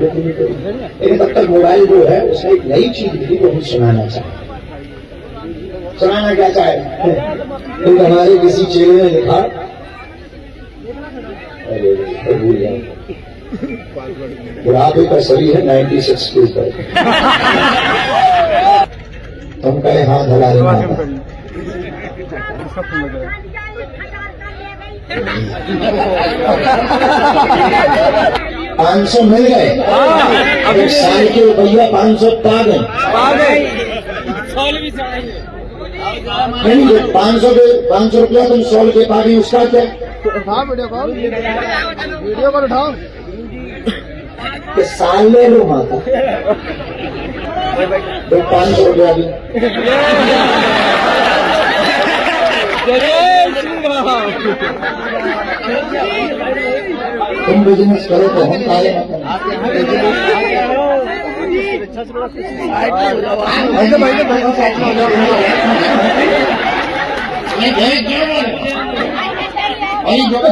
लेकिन तब तक मोबाइल जो है उसने एक नई चीज लिखी जो हम सुनाना चाहते। सुनाना क्या चाहे? तो हमारे किसी चेले ने लिखा, अरे भूल गया, बुढ़ापे का शरीर है 96 के ऊपर। तुम कहे हाँ धला रहे 500 मिल गए। अब साल के रुपया 500 पा गए। नहीं 500 रुपया तुम 100 के पा गई, उसका क्या? वीडियो कॉल उठाओ कि साल ले लो माता तो 500 रुपया भी। तुम बिजनेस करो तो हम काले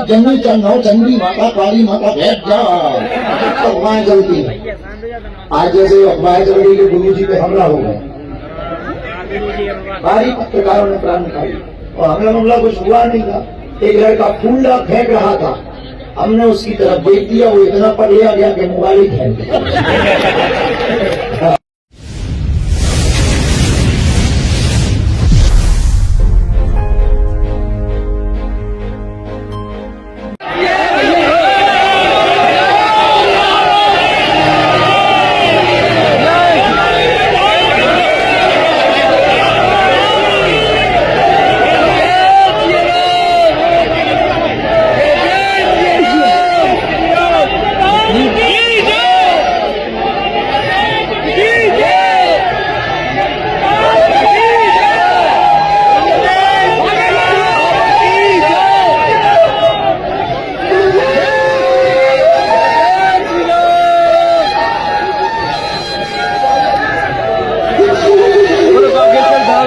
जंगल चंदो चंदी माता काली माता बैठ जाओ तो अफवाहें चलती है। आज जैसे अफवाहें चल रही कि गुरु जी पे हमला हो गया, भारी पत्रकारों ने प्राण खाई और हमला कुछ हुआ नहीं था। एक लड़का फूला फेंक रहा था, हमने उसकी तरफ देख दिया, वो इतना पढ़ लिया गया कि मोबाइल ही फेंक दिया।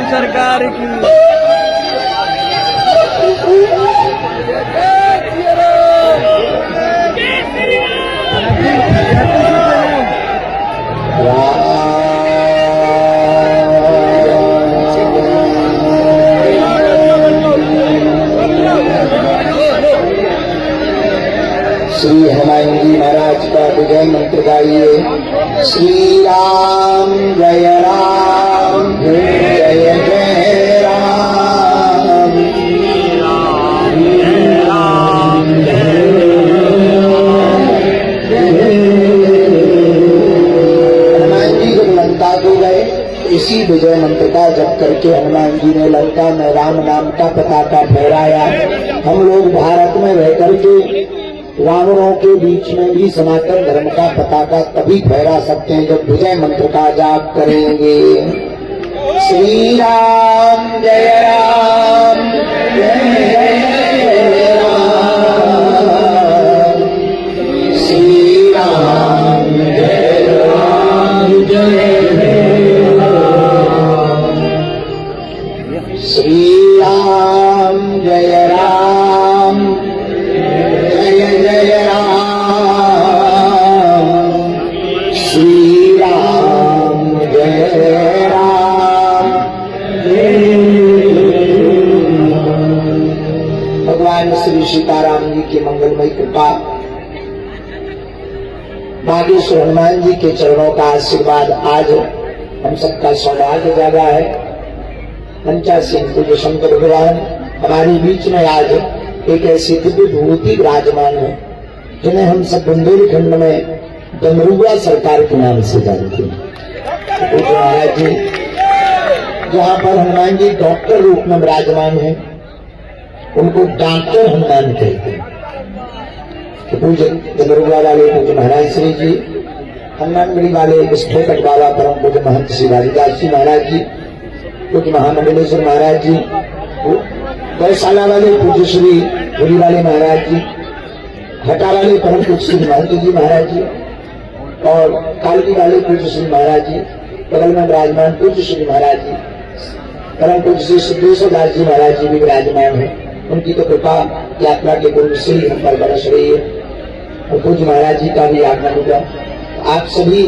सरकार की श्री हनुमान जी महाराज का विजय मंत्र गाइए। श्री राम जय राम जय जय राम, राम हनुमान जी जब लंका को गए, इसी विजय मंत्र का जप करके हनुमान जी ने लंका में राम नाम का पताका फहराया। हम लोग भारत में रह करके रावणों के बीच में भी सनातन धर्म का पताका तभी फहरा सकते हैं जब विजय मंत्र का जाप करेंगे। श्री राम जय राम जय जय राम, श्री राम जय राम जय जय राम, श्री राम जय राम जय जय राम, श्री राम जय राम भगवान श्री सीताराम जी की मंगलमयी कृपा, नागेश्वर हनुमान जी के चरणों का आशीर्वाद आज हम सबका सौभाग्य जागा है। पंचासीन पूज्य शंकर भगवान हमारे बीच में आज एक ऐसी दिव्य विभूति विराजमान है जिन्हें हम सब बुंदेलखंड में डमरुआ सरकार के नाम से जानते हैं। महाराज जी जहाँ पर हनुमान जी डॉक्टर रूप में विराजमान है, उनको डॉक्टर हनुमान कहते हैं। तो पूज्य डमरुआ वाले पूज्य महाराज श्री जी, हनुमानगढ़ी वाले विस्फोटक बाबा परम पूज्य महंत श्री वालीदास जी महाराज जी, पूज्य महामंडलेश्वर महाराज जी, गौशाला वाले पूज्य श्री गुरी वाले महाराज जी, हटा वाले परम पूज्य श्री महंत जी महाराज जी और कालकी वाले पूज्य श्री महाराज जी, बगल में विराजमान पूज्य श्री महाराज जी, परम पूज्य श्री सिद्धेश्वर दास जी महाराज जी भी विराजमान है। उनकी तो कृपा यात्रा के गुरु से ही हम पर बरस रही है और पूज्य महाराज जी का भी आगमन होगा। आप सभी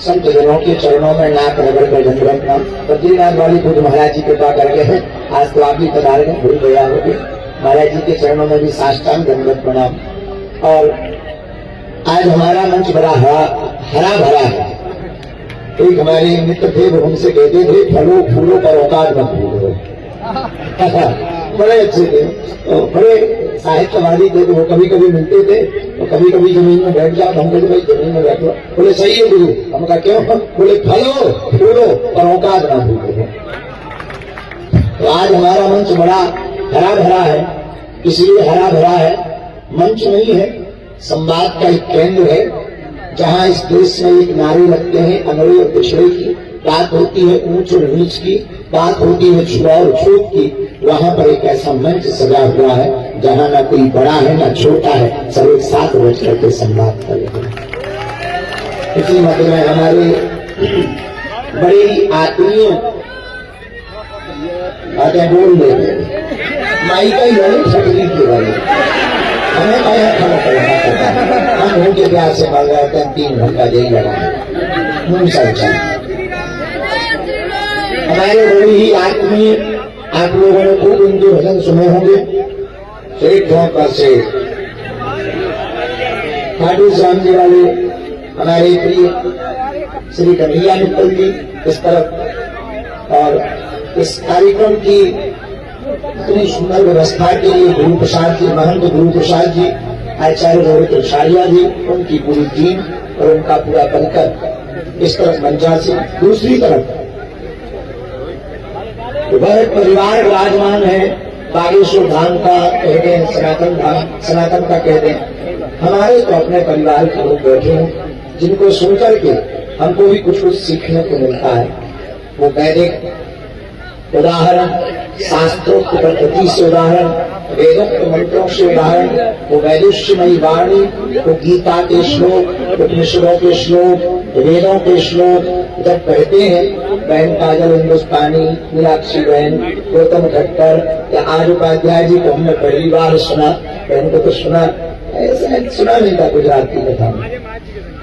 संत जनों के चरणों में नाक रगड़ कर दंडवत प्रणाम। बद्रीनाथ वाली खुद महाराज जी कृपा करके हैं, आज तो आप भी पधार गए, भूल गया होगी। महाराज जी के चरणों में भी साष्टांग दंडवत प्रणाम। और आज हमारा मंच बड़ा हरा भरा है। एक हमारे मित्र थे, वो हमसे कहते थे फलों फूलों पर औकात मत भूलो। बड़े अच्छे थे, बड़े साहित्यवादी थे, तो वो कभी कभी मिलते थे तो कभी कभी जमीन में बैठ जाओ, हम कहते भाई जमीन में बैठो। बोले सही है गुरु। हम कहा क्यों? बोले फलो फूलो पर औकात ना भूलो। तो आज हमारा मंच बड़ा हरा भरा है, इसलिए हरा भरा है, मंच नहीं है, संवाद का एक केंद्र है, जहां इस देश में एक नारे लगते हैं अगड़े और पिछड़े की, बात होती है ऊंच और नीच की, बात होती है छुआ और छूत की। वहां पर एक ऐसा मंच सजा हुआ है जहां ना कोई बड़ा है ना छोटा है, सब एक साथ बैठ करके संवाद कर रहे हैं। इसी मत में हमारे बड़े ही आत्मीय बातें बोल रहे माई का ही लड़ी छटनी की वाली हमें आया खाना करना पड़ता है। हम उनके प्यार से मांग रहे हैं 3 घंटा यही लगा हमारे बड़ी ही आत्मीय, आप लोगों ने खूब उनके भजन सुने होंगे। शेखों से खाटू श्याम जी वाले हमारे प्रिय श्री कन्हैया मित्तल जी इस तरफ, और इस कार्यक्रम की इतनी सुंदर व्यवस्था के लिए गुरु प्रसाद जी, महंत गुरु प्रसाद जी, आचार्य रोहित जी, उनकी पूरी टीम और उनका पूरा परिकर इस तरफ मंचा से। दूसरी तरफ वह परिवार विराजमान है, बागेश्वर धाम का कहते हैं, सनातन धाम सनातन का कहते हैं। हमारे तो अपने परिवार के लोग बैठे हैं, जिनको सुनकर के हमको भी कुछ कुछ सीखने को मिलता है। वो वैदिक उदाहरण, शास्त्रोक्त पद्धति से उदाहरण, वेदोक्त मंत्रों से उदाहरण, वो वैदुष्यमयी वाणी, वो गीता के श्लोक, उपनिषदों के श्लोक, वेदों के श्लोक जब कहते हैं, बहन काजल हिंदुस्तानी, मीनाक्षी बहन, गौतम खट्टर या आज उपाध्याय जी को हमने पहली बार सुना। बहन को तो सुना, ऐसा सुना नहीं था गुजराती कथा में,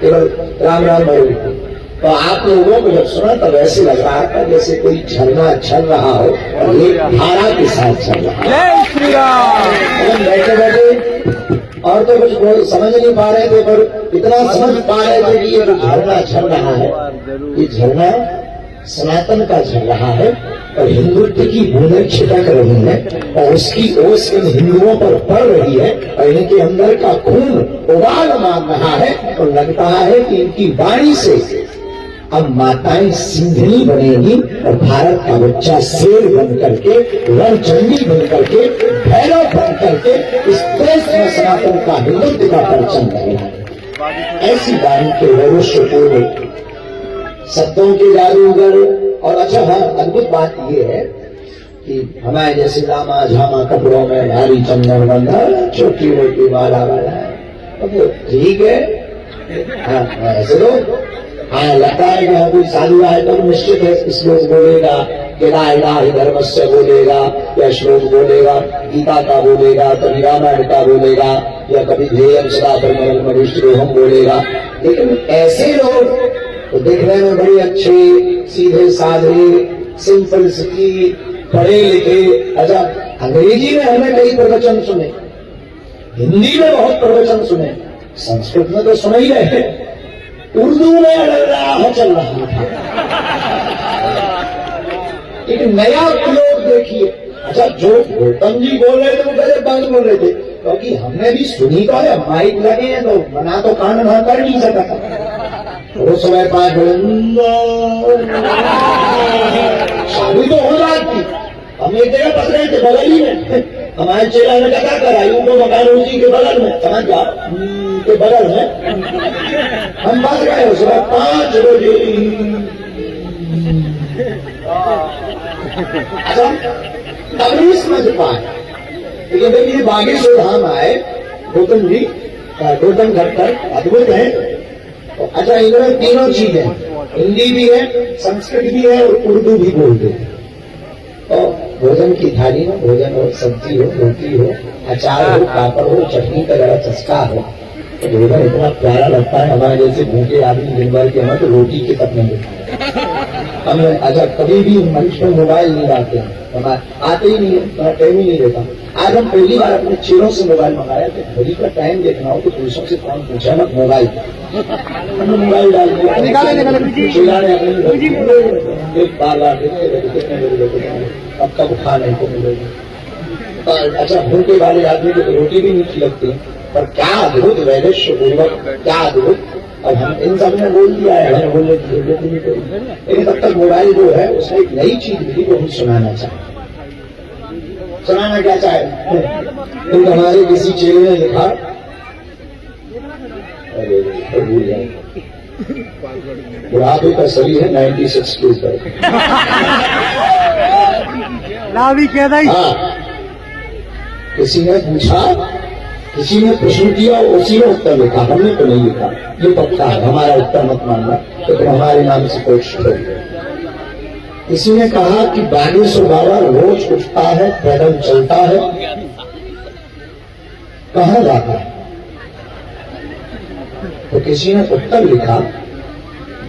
केवल राम राम भर। तो आप लोगों को जब सुना तब ऐसे लग रहा था जैसे कोई झरना चल रहा हो और ये धारा के साथ चल रहा है। जय श्री राम। बैठे बैठे और तो कुछ समझ नहीं पा रहे थे, पर इतना समझ पा रहे थे कि ये जो झरना चल रहा है, ये झरना सनातन का चल रहा है और हिंदुत्व की बूंदें छिटक रही है और उसकी ओस इन हिंदुओं पर पड़ रही है और इनके अंदर का खून उबाल मार रहा है। और लगता है कि इनकी वाणी से अब माताएं सिंधनी बनेगी और भारत का बच्चा शेर बन करके, रणचंडी बन करके, भैरव बन करके इस देश में सनातन का हिंदुत्व का परचम लगेगा। ऐसी वाणी के भविष्यपूर्ण शब्दों के जादूगर। और अच्छा हाँ, अद्भुत बात ये है कि हमारे जैसे लामा झामा कपड़ों में भारी चंदन बंधा, छोटी मोटी माला वाला है, तो ठीक है। हाँ ऐसे लोग, हाँ लगता है कि हाँ कोई साधु आए तो निश्चित है श्लोक बोलेगा, धर्म से बोलेगा या श्लोक बोलेगा, गीता का बोलेगा, कभी रामायण का बोलेगा या कभी ध्येयम सदा परिमल मनुष्योहम बोलेगा। लेकिन ऐसे लोग तो देखने में बड़े अच्छे, सीधे साधे, सिंपल सिटी, पढ़े लिखे। अच्छा अंग्रेजी में हमने कई प्रवचन सुने, हिंदी में बहुत प्रवचन सुने, संस्कृत में तो सुना ही रहे, उर्दू में अड़गड़ा चल रहा था। एक नया प्रयोग देखिए। अच्छा जो गौतम जी बोल रहे थे वो गलत बात बोल रहे थे, क्योंकि हमने भी सुनी तो है, माइक लगे हैं तो मना तो कान ना कर नहीं सकता। वो समय 5 शादी तो हो जाती। हम एक जगह पक रहे थे बगल ही में, हमारे चेला ने कथा कराई उनको मकान उसी के बगल में, समझ जाओ के बगल में हम बस गए। सुबह 5 बजे तभी समझ पाए। लेकिन जब ये बागेश्वर धाम आए, गौतम जी, गौतम खट्टर अद्भुत है। अच्छा इनमें तीनों चीजें, हिंदी भी है, संस्कृत भी है और उर्दू भी बोलते हैं। तो भोजन की थाली में भोजन हो, सब्जी हो, रोटी हो, अचार हो, पापड़ हो, चटनी का जरा चस्का हो, भोजन इतना प्यारा लगता है, हमारे जैसे भूखे आदमी दिन भर के हमें तो रोटी के तक नहीं देता हमें। अच्छा, कभी भी मंच में मोबाइल नहीं लाते हैं, हमारे आते ही नहीं है, टाइम ही नहीं देता। आज हम पहली बार अपने चेहरों से मोबाइल मंगाया कि घड़ी का टाइम देखना हो तो पुरुषों से कौन पूछा ना मोबाइल, हमने मोबाइल डाल दिया, एक बार अब कब खाने को मिलेगी। अच्छा, भूखे वाले आदमी को तो रोटी भी नहीं लगती, पर क्या अद्भुत वैलक्ष्य पूर्वक, क्या अद्भुत। अब हम इन सब ने बोल दिया है, हमें बोलने की जरूरत नहीं पड़ी, लेकिन तब तक मोबाइल जो है उसमें एक नई चीज मिली जो हम सुनाना चाहते। सुनाना क्या चाहे, तो हमारे किसी चेले ने लिखा, अरे भूल जाए, बुढ़ापे का शरीर है 96 के ऊपर। हाँ, किसी ने पूछा, किसी ने प्रश्न किया, उसी ने उत्तर लिखा, हमने तो नहीं लिखा, ये पक्का है, हमारा उत्तर मत मानना, तो फिर हमारे नाम से कोई छोड़। किसी ने कहा कि बागेश्वर बाबा रोज उठता है, पैदल चलता है, कहाँ जाता है? तो किसी ने उत्तर लिखा,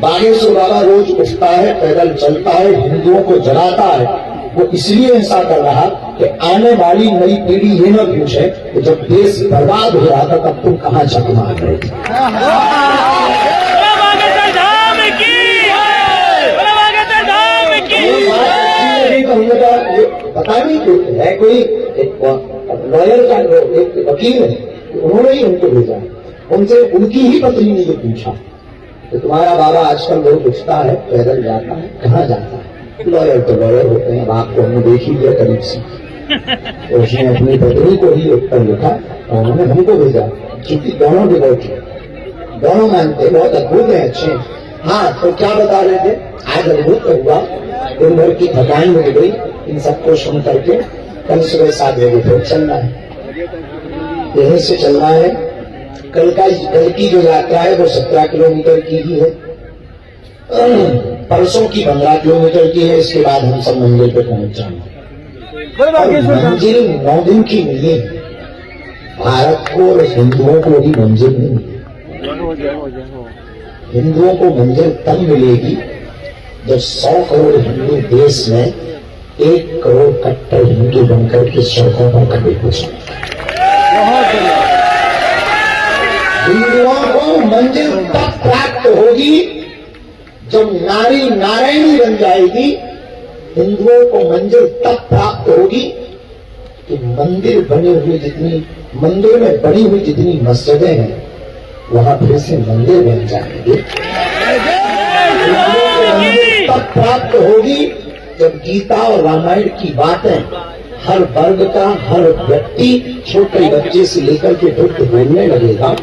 बागेश्वर बाबा रोज उठता है, पैदल चलता है, हिंदुओं को जलाता है। वो इसलिए ऐसा कर रहा कि आने वाली नई पीढ़ी ये न पूछे कि जब देश बर्बाद हो रहा था तब तुम कहाँ छक मार रहे थे। पता नहीं क्यों है, कोई लॉयर का एक वकील है, उन्होंने ही उनको भेजा, उनसे उनकी ही पत्नी ने ये पूछा कि तुम्हारा बाबा आजकल रोज उठता है, पैदल जाता है, कहाँ जाता है? लॉयर तो लॉयर होते हैं, आपको हमने देख ही लिया करीब से। तो उसने अपनी पत्नी को ही उत्तर लिखा और उन्होंने हमको भेजा, क्योंकि दोनों डिवोट थे, दोनों मानते, बहुत अद्भुत है, अच्छे। हाँ, तो क्या बता रहे थे, आज अद्भुत हुआ, दिन भर की थकान मिल गई इन सबको सुन करके। कल सुबह 7 बजे फिर चलना है, यहीं से चलना है। कल की जो यात्रा है वो 17 किलोमीटर की ही है, परसों की 15 किलोमीटर की है। इसके बाद हम सब मंदिर पे पहुंच जाएंगे। मंजिल 9 दिन की नहीं, भारत को और हिंदुओं को भी मंजिल नहीं मिली। हिंदुओं को मंजिल तब मिलेगी जब 100 करोड़ हिंदू देश में 1 करोड़ कट्टर हिंदू बनकर के सड़कों पर खड़े हो जाए। हिंदुओं को मंजिल तब प्राप्त होगी जब नारी नारायणी बन जाएगी। हिंदुओं को मंजिल तब प्राप्त होगी कि मंदिर में बनी हुई जितनी मस्जिदें हैं वहां फिर से मंदिर बन जाएंगे। हिंदुओं को मंजिल तब प्राप्त होगी जब गीता और रामायण की बातें हर वर्ग का, हर व्यक्ति, छोटे बच्चे से लेकर के वृद्ध बोलने लगेगा।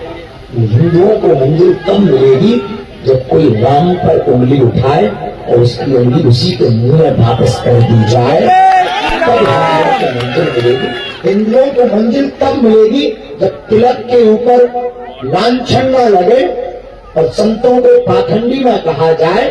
हिंदुओं को मंजिल तब मिलेगी जब कोई राम पर उंगली उठाए और उसकी उंगली उसी के मुंह में वापस कर दी जाए, तब हिंदुओं को मंजिल मिलेगी। हिंदुओं को मंजिल तब मिलेगी जब तिलक के ऊपर लांछन न लगे और संतों को पाखंडी न कहा जाए,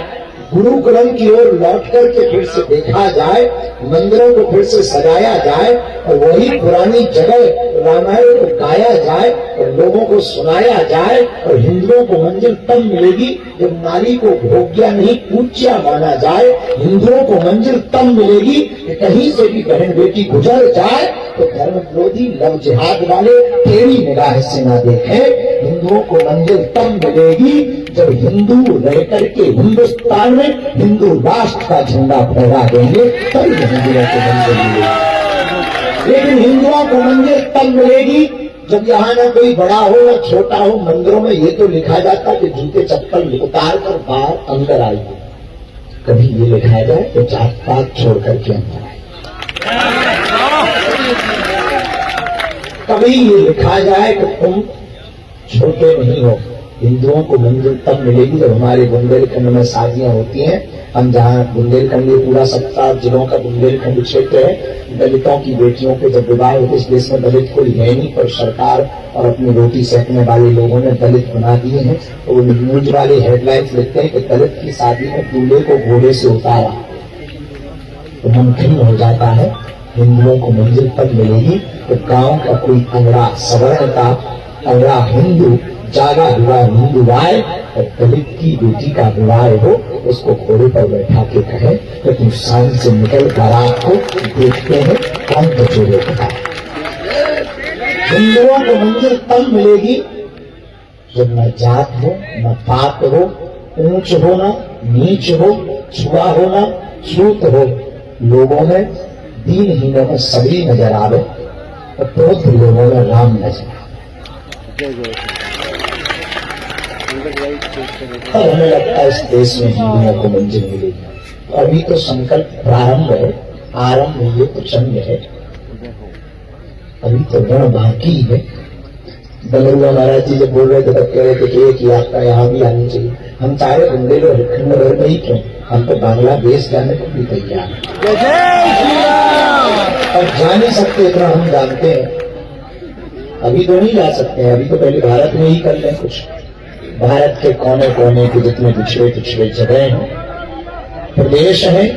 गुरु ग्रंथ की ओर लौट करके फिर से देखा जाए, मंदिरों को फिर से सजाया जाए और वही पुरानी जगह रामायण को गाया जाए और लोगों को सुनाया जाए। और हिंदुओं को मंजिल तब मिलेगी जब नारी को भोग्या नहीं पूज्या माना जाए। हिंदुओं को मंजिल तब मिलेगी कि कहीं से भी बहन बेटी गुजर जाए तो धर्म विरोधी लव जिहाद वाले टेढ़ी निगाह से न देखें। हिंदुओं को मंजिल तब मिलेगी जब हिंदू रह करके हिंदुस्तान में हिंदू राष्ट्र का झंडा फहरा देंगे, तब हिंदुओं को मंजिल मिलेगी। लेकिन हिंदुओं को मंजिल तब मिलेगी जब यहाँ न कोई बड़ा हो न छोटा हो। मंदिरों में ये तो लिखा जाता कि जूते चप्पल उतार कर बाहर अंदर आइए, कभी ये लिखा जाए कि जात पात छोड़ करके अंदर आइए। कभी ये लिखा जाए कि तुम छोटे नहीं हो। हिंदुओं को मंजिल तब मिलेगी जब हमारे बुंदेलखंड में शादियां होती हैं। हम जहाँ बुंदेलखंड ये पूरा 17 जिलों का बुंदेलखंड क्षेत्र है, दलितों की बेटियों के जब विवाह होते, इस देश में दलित कोई है नहीं, पर सरकार और अपनी रोटी सेकने वाले लोगों ने दलित बना दिए हैं। तो वो न्यूज वाले हेडलाइंस लिखते हैं कि दलित की शादी में दूल्हे को घोड़े से उतारा, तो मुमकिन हो जाता है। हिंदुओं को मंजिल तब मिलेगी तो गांव का कोई अंगड़ा सवर्ण का, अंगड़ा हिंदू जागा हुआ नींदुआए और दलित की बेटी का विवाह हो, उसको घोड़े पर बैठा के कहे तो तुम शान से निकल कर आपको देखते हैं कौन बचोगे बताए। हिंदुओं को मंजिल तब मिलेगी जब न जात हो, न पात हो, ऊंच हो न नीच हो, छुआ हो न छूत हो, लोगों में दीनहीनों में सभी नजर आवे और बौद्ध लोगों में राम नजर आवे। और हमें लगता है इस देश में हिंदुओं को मंजिल मिलेगी। अभी तो संकल्प प्रारंभ है, आरंभ ये प्रचंड है, अभी तो रण बाकी है। बलरुआ महाराज जी जब बोल रहे थे तब कह रहे थे कि एक यात्रा यहाँ भी आनी चाहिए। हम सारे बुंदे लोग खंड भर में ही क्यों, हम तो बांग्लादेश जाने को भी तैयार हैं और जा नहीं सकते इतना हम जानते हैं। अभी तो नहीं जा सकते हैं, अभी तो पहले भारत में ही कर लें कुछ। भारत के कोने कोने के जितने पिछड़े पिछड़े जगह हैं, प्रदेश हैं,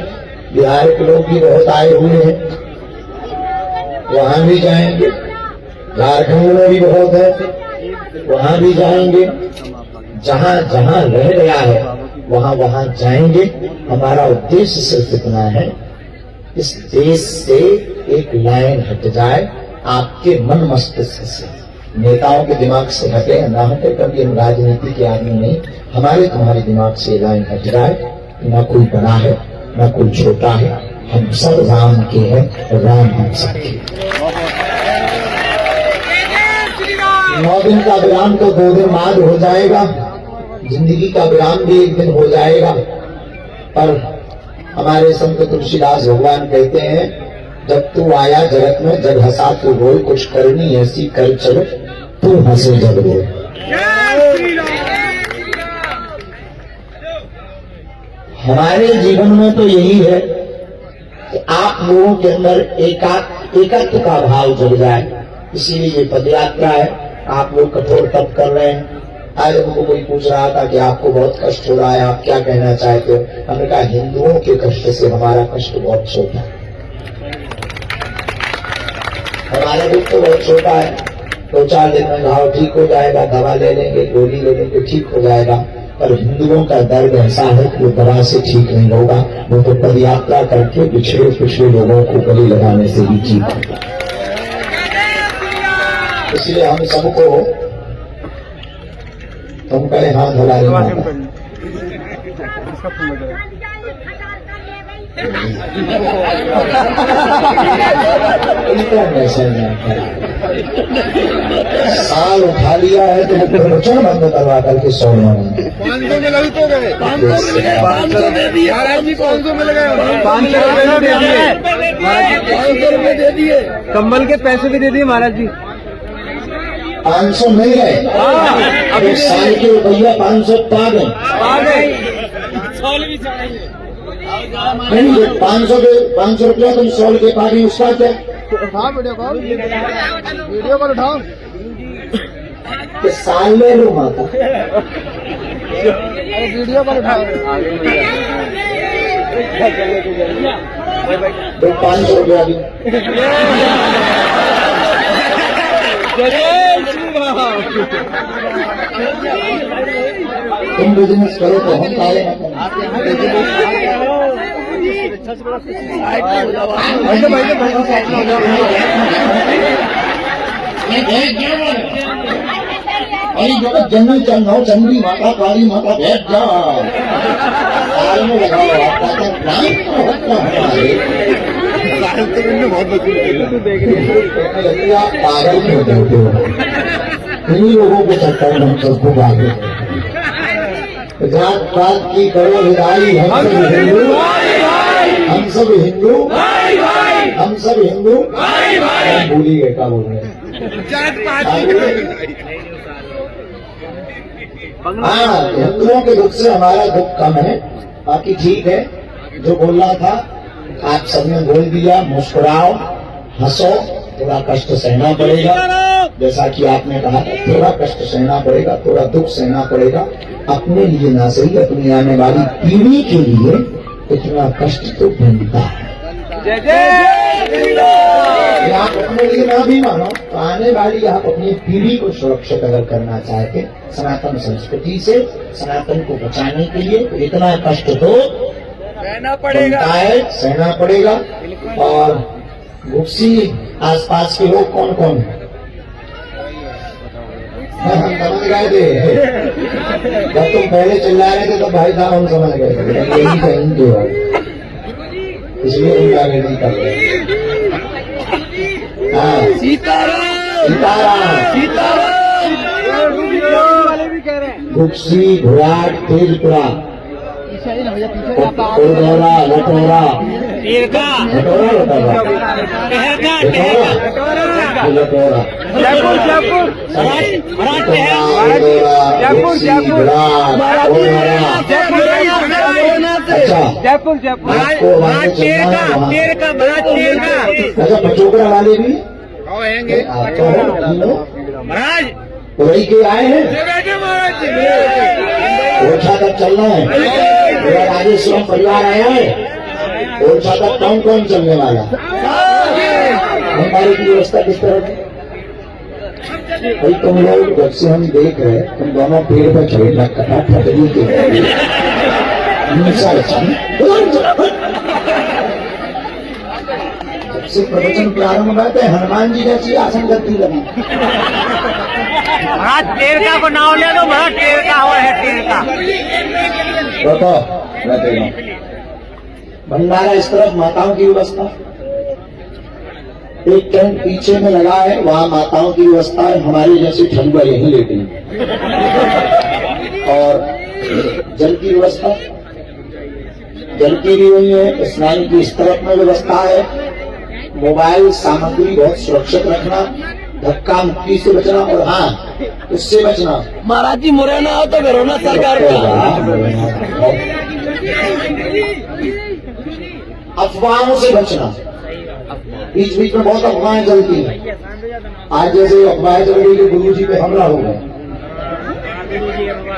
बिहार के लोग भी बहुत आए हुए हैं, वहां भी जाएंगे। झारखंड में भी बहुत है, वहां भी जाएंगे। जहां जहां रह गया है वहां वहां जाएंगे। हमारा उद्देश्य सिर्फ इतना है, इस देश से एक लाइन हट जाए आपके मन मस्तिष्क से, नेताओं के दिमाग से हटे ना हटे, कभी हम राजनीति के आदमी नहीं, हमारे तुम्हारे दिमाग से लाइन हट जाए। न कोई बड़ा है न कोई छोटा है, हम सब राम के हैं, राम हम सबके। 9 दिन का विराम तो 2 दिन बाद हो जाएगा, जिंदगी का विराम भी एक दिन हो जाएगा। पर हमारे संत तुलसीदास भगवान कहते हैं, जब तू आया जगत में जग हंसा तू रोए, कुछ करनी ऐसी कर चलो तू हंसे जग रोए। हमारे जीवन में तो यही है कि आप लोगों के अंदर एकत्व का भाव जग जाए। इसीलिए ये पदयात्रा है, आप लोग कठोर तप कर रहे हैं। आज हमको कोई पूछ रहा था कि आपको बहुत कष्ट हो रहा है, आप क्या कहना चाहते हो? हमने कहा हिंदुओं के कष्ट से हमारा कष्ट बहुत छोटा है, हमारा दुख तो बहुत छोटा है। 2-4 दिन में घाव ठीक हो जाएगा, दवा ले लेंगे, गोली ले लेंगे, ठीक हो जाएगा। पर हिंदुओं का दर्द ऐसा है कि वो दवा से ठीक नहीं होगा, वो तो पदयात्रा करके पिछड़े पिछड़े लोगों को गले लगाने से ही ठीक होगा। इसलिए हम सबको तुम कहें हाथ हला रहे साल उठा लिया है तो प्रवचन बंद करवा करके सोना 500 में लगी तो गए, 500 दे दिए महाराज जी, 500 में लगे, 500 रुपए दे दिए, कम्बल के पैसे भी दे दिए महाराज जी। 500 मिल गए, अभी साल के रुपया 500 पा गए। नहीं 500 रुपया तुम 100 के पा गए, उसका क्या? वीडियो कॉल उठाओ कि साल ले लो माता, वीडियो कॉल उठाओ। 500 रुपया भी तुम बिजनेस करो तो हम काले जंगल चल रहा हूँ, चंडी माता काली माता बैठ जाओ, साल में लगाओ आप पागल क्यों देते हो? इन्हीं लोगों के चक्कर में हम सबको भागे। जात पात की करो विदाई, हम सब हिंदू, हम सब हिंदू, हम सब हिंदू। भूली गए क्या बोल रहे हैं? हाँ, हिंदुओं के दुख से हमारा दुख कम है, बाकी ठीक है। जो बोलना था आप सबने बोल दिया। मुस्कुराओ, हंसो, थोड़ा कष्ट सहना पड़ेगा, जैसा कि आपने कहा थोड़ा कष्ट सहना पड़ेगा, थोड़ा दुख सहना पड़ेगा। अपने लिए ना सही, अपनी आने वाली पीढ़ी के लिए इतना कष्ट तो बनता है। ये आप अपने लिए ना भी मानो तो आने वाली आप अपनी पीढ़ी को सुरक्षित अगर करना चाहते सनातन संस्कृति से सनातन को बचाने के लिए तो इतना कष्ट तो सहना पड़ेगा। और गुप्सी आसपास के लोग कौन कौन है हम समझ गए थे। जब तुम पहले चिल्ला रहे थे तो भाई साहब हम समझ गए थे यही कहेंगे इसलिए उनका नहीं कर रहे। हाँ सीताराम सीताराम सीताराम गुप्सी घुराट तेजपुरा लटोरा लटोरा लटोरा जयपुर जयपुर जयपुर जयपुर अच्छा पचोकड़ा वाले भी महाराज वही के आए हैं ओरछा तक चलना है। मेरा राजेश्वरम परिवार आया है ओरछा तक कौन कौन चलने वाला हमारी की व्यवस्था किस तरह की भाई तुम लोग जब से हम देख रहे तुम दोनों पेड़ पर चढ़ना कटा फटरी के जब से प्रवचन प्रारंभ हुआ था हनुमान जी जैसी आसन करती लगी। महाराज टेरका को नाम ले दो महाराज टेरका हुआ है टेरका भंडारा इस तरफ माताओं की व्यवस्था एक टेंट पीछे में लगा है वहां माताओं की व्यवस्था है हमारे जैसे ठंडा यहीं लेते हैं। और जल की व्यवस्था जल की भी वही है स्नान की इस तरफ में व्यवस्था है। मोबाइल सामग्री बहुत सुरक्षित रखना धक्का मुक्की से बचना और हाँ उससे बचना महाराज जी मुरैना हो तो घरोना सरकार अफवाहों से बचना। बीच बीच में बहुत अफवाहें चलती हैं। आज जैसे अफवाहें चल रही कि गुरु जी पे हमला हो गया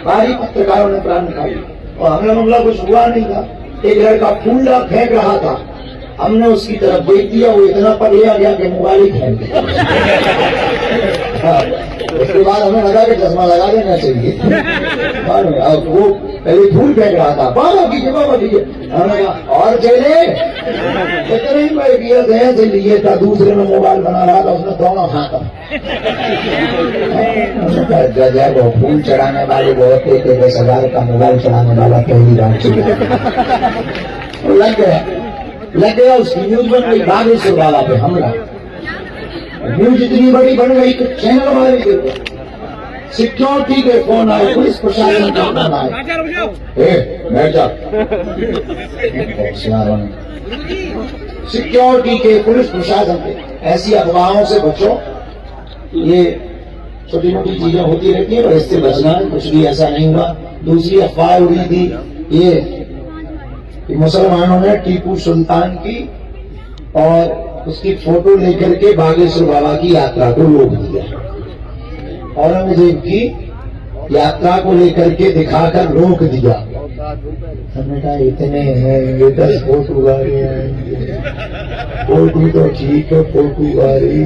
भारी पत्रकारों ने प्राण निकाली और हमला कुछ हुआ नहीं था। एक लड़का फूल फेंक रहा था हमने उसकी तरफ देख दिया वो इतना पढ़ लिया गया कि मोबाइल ही फेंक दिया। उसके बाद हमें लगा कि चश्मा लगा देना चाहिए। अब वो पहले फूल फेंक रहा था बाबा कीजिए हमने कहा और चले इतने ही मैं किया गया से लिए था दूसरे में मोबाइल बना रहा था उसने दोनों खाता गजब वो फूल चढ़ाने वाले बहुत थे 10,000 का मोबाइल चढ़ाने वाला पहली बार लग गया उसकी न्यूज बन गई बागेश्वर बाबा पे हमला। न्यूज इतनी बड़ी बन गई कि चैनल वाले गिर गए सिक्योरिटी के फोन आए पुलिस प्रशासन का फोन आए सिक्योरिटी के पुलिस प्रशासन के ऐसी अफवाहों से बचो। ये छोटी मोटी चीजें होती रहती है पर इससे बचना है कुछ भी ऐसा नहीं हुआ। दूसरी अफवाह उड़ी थी ये कि मुसलमानों ने टीपू सुल्तान की और उसकी फोटो लेकर के बागेश्वर बाबा की यात्रा को रोक दिया। औरंगजेब की यात्रा को लेकर के दिखाकर रोक दिया। हमने कहा इतने हैं ये 10 फोटो आ रहे हैं फोटो तो ठीक है फोटो आ रही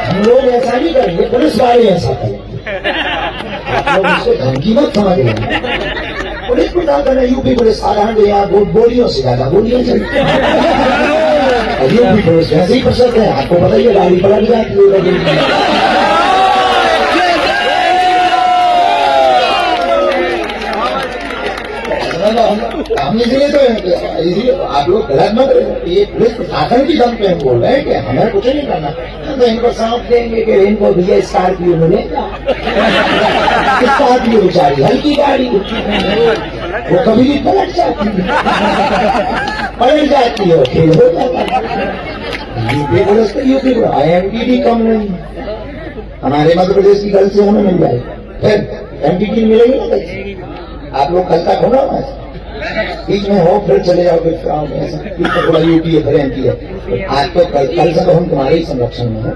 हम लोग ऐसा नहीं करेंगे पुलिस वाले ऐसा करेंगे। आप लोग इसको धमकी मत समझ रहे पुलिस प्रशासन यूपी पुलिस साधारण यहाँ गोलियों से ज्यादा गोलियां चलती यूपी पुलिस वैसे ही प्रसन्न है आपको बताइए गाड़ी पलट जाती है। हम इसलिए आप लोग गलत मत ये पुलिस प्रशासन की दम पे हम बोल रहे हैं कि हमें कुछ नहीं करना तो इनको सौंप देंगे कि इनको भैया स्कॉर्पियो मिले स्कॉर्पियो बेचारी हल्की गाड़ी वो कभी भी पलट जाती है खेल हो जाता है। यूपी पुलिस तो यूपी IMT भी कम नहीं हमारे मध्य प्रदेश की गल से हमें मिल जाएगा फिर MTT मिलेगी ना आप लोग कल तक होना बीच में हो फिर चले जाओ फिर थोड़ा यूपी है फिर MP है आज तो कल से तो हम तुम्हारे ही संरक्षण में है।